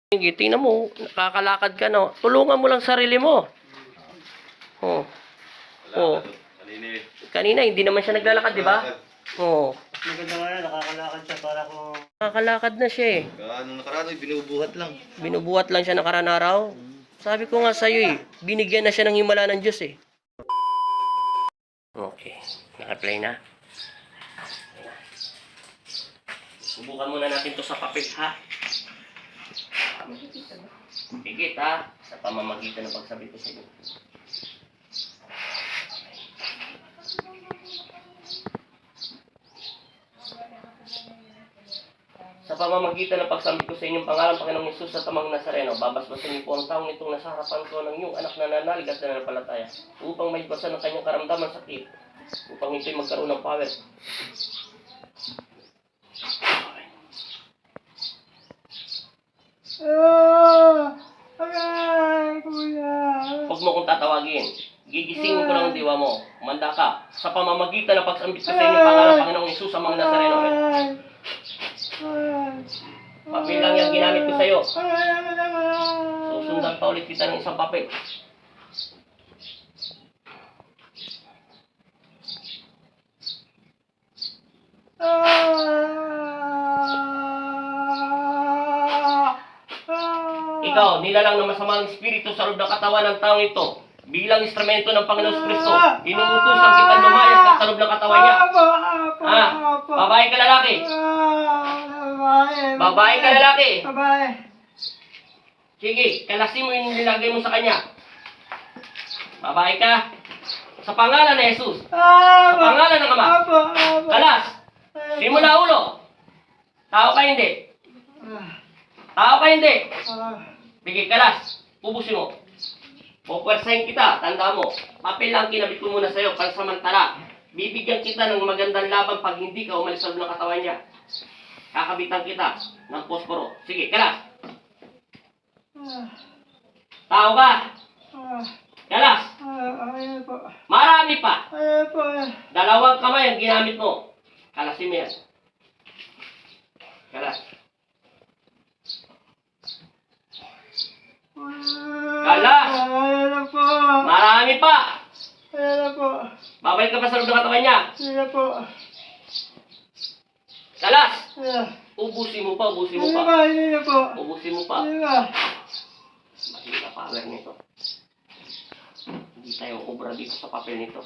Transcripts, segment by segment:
Sige, tingnan mo, nakakalakad ka na. Tulungan mo lang sarili mo. Oh. Oh. Kanina, hindi naman siya naglalakad, di ba? Oh. Maganda nga na, nakakalakad siya para kung... Nakakalakad na siya eh. Anong nakaraan, binubuhat lang. Binubuhat lang siya nakaraan araw. Sabi ko nga sa'yo eh, binigyan na siya ng himala ng Diyos eh. Okay, naka-play na. Subukan muna natin to sa papel ha. Higit ha, sa pamamagitan ng pagsabi ko sa inyo. Sa pamamagitan ng pagsabi ko sa inyong pangalan, Panginoong Hesus sa tamang Nazareno, babasbasan niyo po ang taong itong nasa harapan ko ng iyong anak na nanalig at nananampalataya, upang mahibasan ang kanyang karamdaman sakit, upang ito'y magkaroon ng power. Huwag mo kong tatawagin. Gigisingin ko lang ang diwa mo. Manda ka. Sa pamamagitan ng pagsambit ko sa inyong pangalan, Panginoong Hesus sa mga Nazareno. Papel lang yung ginamit ko sa'yo. Susundan pa ulit kita ng isang papel. Ikaw, nilalang ng masamang espiritu sa loob ng katawan ng taong ito. Bilang instrumento ng Panginoon Kristo, inuutusan kitang lumayas sa loob ng katawan niya. Babae ka lalaki? Babae ka lalaki? Babae. Sige, kalasin mo yung nilagay mo sa kanya. Babae ka? Sa pangalan ni Jesus. Sa pangalan ng Ama. Kalas. Simula ulo. Tao ka hindi. Tao ka hindi. Sige, kalas. Pubusin mo. Pupwersahin kita. Tanda mo. Papel lang kinabit ko muna sa'yo. Pansamantala. Bibigyan kita ng magandang laban pag hindi ka umalis sa loob ng katawan niya. Kakabitan kita ng posporo. Sige, kalas. Tao ka. Kalas. Ayan po. Marami pa. Ayan po. Dalawang kamay ang ginamit mo. Kalasin mo yan. Kalas. Kalas. Ayan po. Marami pa. Ayan po. Babalik ka pa sa loob ng katawan niya. Ayan po. Kalas. Ayan. Ubusin mo pa, ubusin mo Hindi pa. ba? Hindi po. Ubusin mo pa. Hindi ba? Makikita power nito. Hindi tayo obra dito sa papel nito.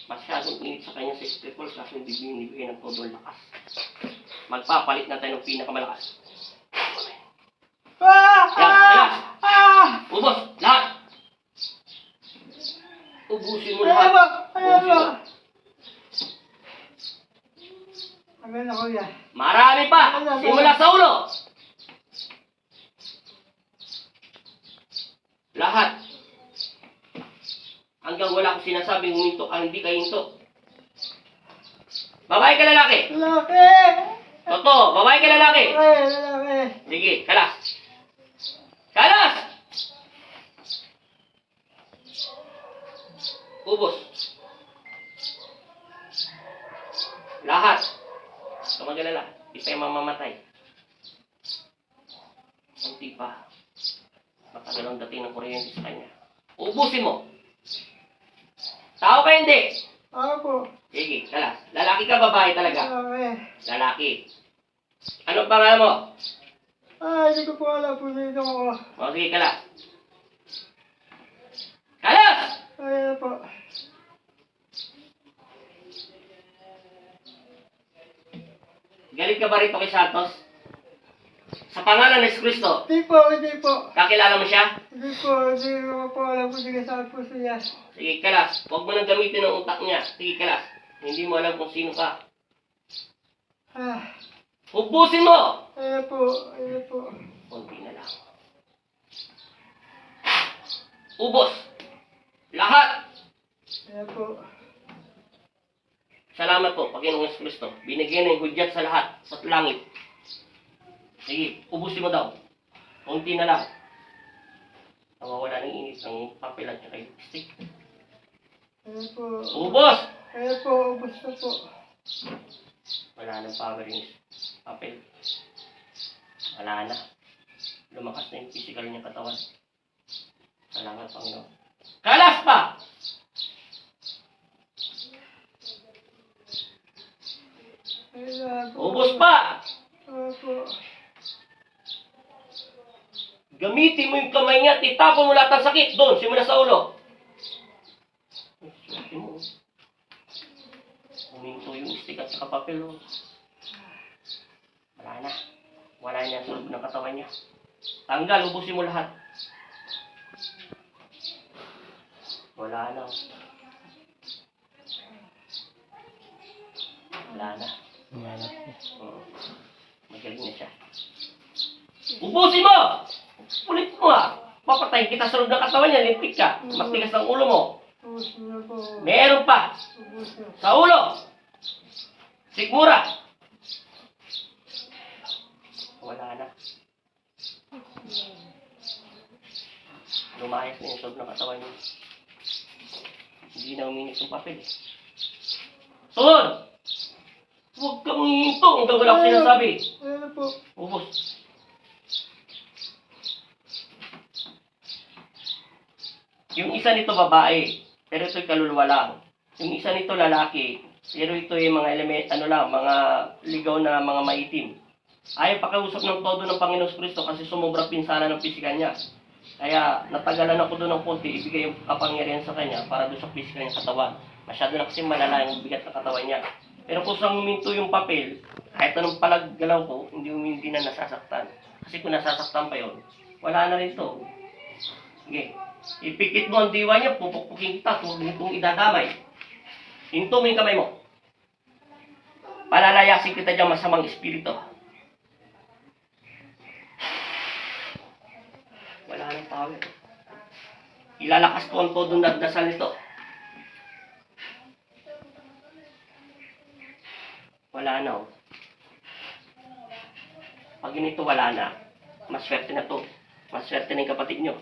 Masyadong init sa kanya sa spiritual kasi hindi binibigay ng todo lakas. Magpapalit na tayo ng pinakamalakas. Yan, kalas. Ubos, lahat. Ubusin mo lahat. Ayan po. Ayan Ubusin po. mo. Ayan ako yan. Marami pa. Simula sa ulo. Lahat. Hanggang wala akong sinasabing huminto ka, hindi ka hinto. Babae ka lalaki? Lalaki. Totoo, babae ka lalaki? Lalaki. Sige, kalas. Kalas! Ubos. Lahat. Huwag magalala. Di tayo mamamatay. Kunti pa. Matagal ang dating ng kuryente sa kanya. Ubusin mo. Tao ka hindi. Ako po. Sige, kalas. Lalaki ka, babae talaga? Lalaki. Lalaki. Ano pangalan mo? Hindi ko po alam po dito ako. O, sige, kalas. Kalas! Ayan po. Galit ka ba rito kay Santos? Sa pangalan ni Kristo, Hindi po, hindi po. kakilala mo siya? Hindi po, hindi ko po alam kung sige saan po siya. Sige, kalas. Huwag mo nang gamitin ang utak niya. Sige, kalas. Hindi mo alam kung sino ka. Ubusin mo! Ayan po, ayan po. Kunti na lang. Ubos! Lahat! Ayan po. Salamat po, Panginoong Kristo. Binigyan ng hudyat sa lahat, sa langit. Sige, ubusin mo daw. Kunti na lang. Nawawala ng init ng papel at saka yung stick. Ayan po. Ubos! Ayan po, ubos na po. Wala nang power yung papel. Wala na. lumakas na yung physical niyang katawan. Salamat, Panginoon. Kalas pa! Kailangan po. Ubos pa! Opo. Gamitin mo yung kamay niya at itapon mo lahat ng sakit doon, simula sa ulo. Swerte mo. Huminto yung stick at saka papel. Oh. Wala na. Wala niya sa loob ng katawan niya. Tanggal, ubusin mo lahat. Wala na. Wala na. Oo. Magaling na siya. Ubusin mo! Ulit mo ah! Papatayin kita sa loob ng katawan niya, limpik ka. Matigas ng ulo mo. Ubus niyo po. Meron pa! Ubus niyo. Sa ulo! Sigmura! Wala na. Lumayas na yung loob ng katawan niya. Hindi na uminis yung papel eh. Sunod! Huwag kang hihinto hanggang wala ko sinasabi. Ano po? Ubos. Yung isa nito babae, pero ito'y kaluluwa lang. Yung isa nito lalaki, pero ito yung mga element, mga ligaw na mga maitim. Ayaw pakiusap ng todo ng Panginoon Kristo kasi sumobra pinsala ng pisikal niya. Kaya natagalan ako doon ng konti, ibigay yung kapangyarihan sa kanya para doon sa pisikal niyang katawan. Masyado na kasi malala yung bigat ng katawan niya. Pero kung saan huminto yung papel, kahit anong palaggalaw ko, hindi na nasasaktan. Kasi kung nasasaktan pa yun, wala na rin to. Sige, ipikit mo ang diwa niya, pupukpukin kita, huwag mo itong idadamay. Hinto mo yung kamay mo. Palalayasin kita diyang masamang espiritu. Wala nang power. Ilalakas ko ang todo ng dasal nito. Wala na oh. Pag ganito wala na, maswerte na to. Maswerte na yung kapatid nyo.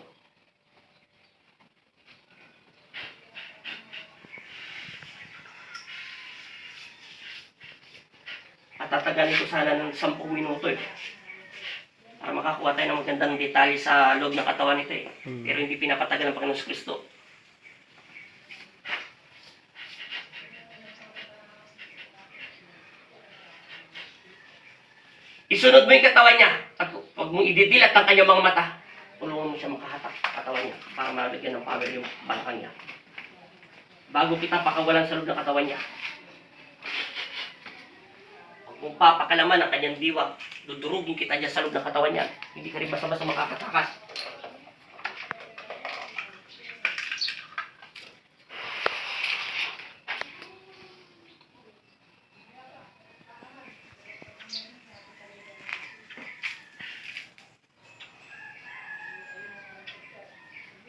At tatagalin ko sana ng 10 minuto eh. Para makakuha tayo ng magandang detalye sa loob ng katawan nito eh. Pero hindi pinapatagal ng Panginoon Kristo. Isunod mo yung katawan niya at huwag mong ididilat ang kanyang mga mata. Tulungan mo siya makahatak sa katawan niya para malagyan ng power yung balakang niya. Bago kita pakawalan sa loob ng katawan niya. Huwag mong papakalaman ang kanyang diwa. Dudurugin kita dyan sa loob ng katawan niya. Hindi ka rin basta-basta makakatakas.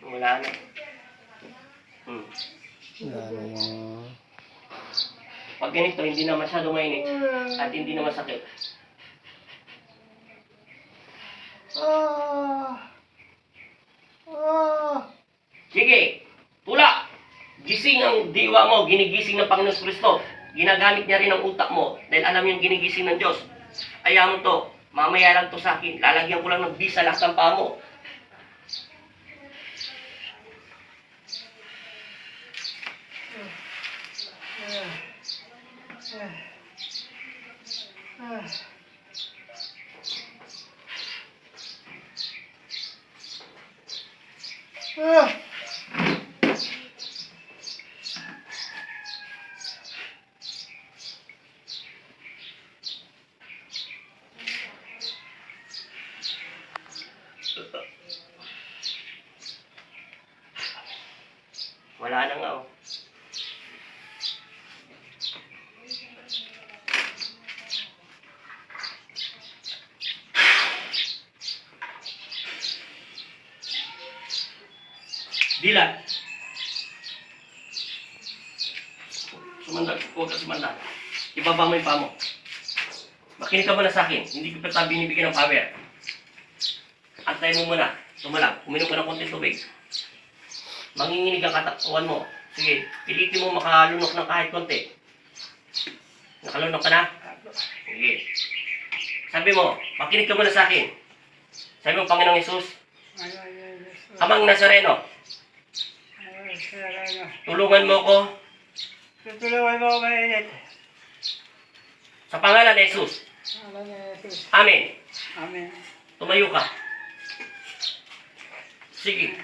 Wala na. Wala na yung... Pag ganito, hindi na masyado mainit at hindi na masakit. Sige, tula! Gising ang diwa mo, ginigising ng Panginoon Kristo. Ginagamit niya rin ang utak mo dahil alam yung ginigising ng Diyos. Ayaw mo to, mamaya lang to sa akin. Lalagyan ko lang ng bisa lahat ng paa mo. Wala na nga oh. Dilat. Sumandag, huwag ka sumandag. Ibaba mo yung paa mo. Makinig ka muna sa akin. Hindi ko pa binibigyan ng power. Antayin mo muna. Tumalang. Uminom ka ng konting tubig. Manginginig ang katawan mo. Sige, pilitin mo makalunok ng kahit konti. Nakalunok ka na? Sige. Sabi mo, makinig ka muna sa akin. Sabi mo, Panginoong Jesus, Jesus. Amang Nazareno, Sereno. tulungan mo ko Tutulungan mo ako mainit. sa pangalan ni Jesus. Alam ni Jesus. Amen. Amen. Tumayo ka. Sige.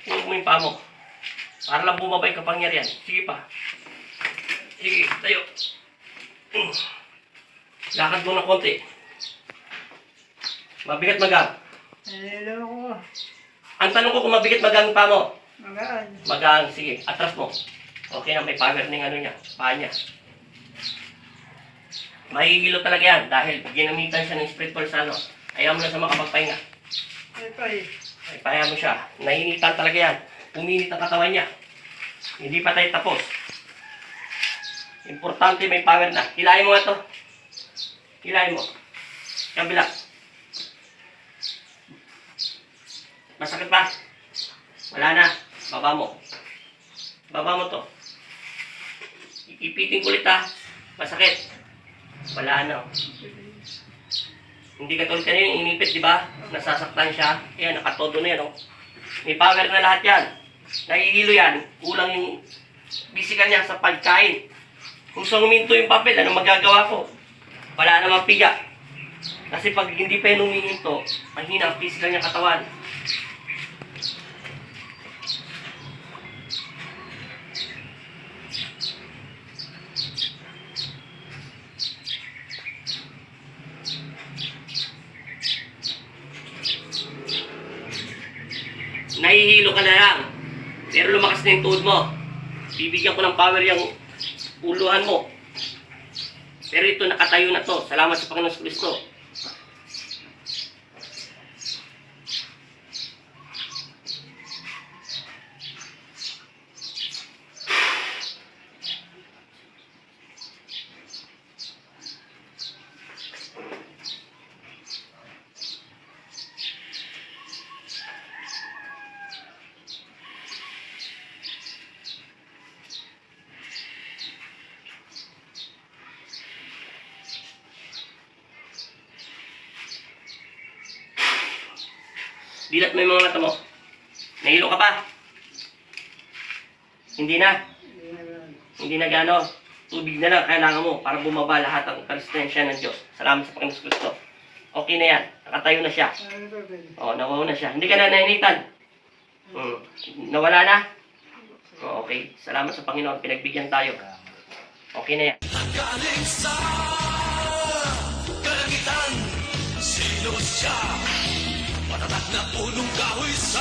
Tulog mo yung paa mo. Para lang bumabay kapangyarihan. Sige pa. Sige, tayo. Lakad mo na konti. Mabigat magang. Hello ko. Ang tanong ko kung mabigat magang pa mo. Magaan. Magang, sige. Atras mo. Okay na, may power ng ano niya. Paa niya. Mahihilo talaga yan dahil ginamitan siya ng spiritual sa ano. Ayaw mo na sa makapagpahinga. Ay, pay. Ay, paya mo siya. Nainitan talaga yan. Uminit ang katawan niya. Hindi pa tayo tapos. Importante may power na. Hilahin mo nga to. Hilahin mo. Kabila. Masakit pa? Wala na. Baba mo. Baba mo to. Ipiting kulit ha. Masakit. Wala na. Hindi katulad kanina yung inipit, di ba? Nasasaktan siya. Ayan, nakatodo na yan, oh. May power na lahat yan. Nahihilo yan. Kulang yung physical niya sa pagkain. Kung saan huminto yung papel, ano magagawa ko? Wala namang piga. Kasi pag hindi pa yun humihinto, mahina ang physical niya katawan. Nahihilo ka na lang. Pero lumakas na yung tuhod mo. Bibigyan ko ng power yung uluhan mo. Pero ito, nakatayo na to. Salamat sa Panginoon Kristo. Dilat mo yung mga mata mo. Nahilo ka pa? Hindi na. Hindi na gano. Tubig na lang kailangan mo para bumaba lahat ang karistensya ng Diyos. Salamat sa Panginoon Kristo. Okay na yan. Nakatayo na siya. Oo, nawaw na siya. Hindi ka na nainitan. Nawala na? Oo, okay. Salamat sa Panginoon. Pinagbigyan tayo. Okay na yan. Galing sa kalangitan, sino siya? Patatak na punong kahoy sa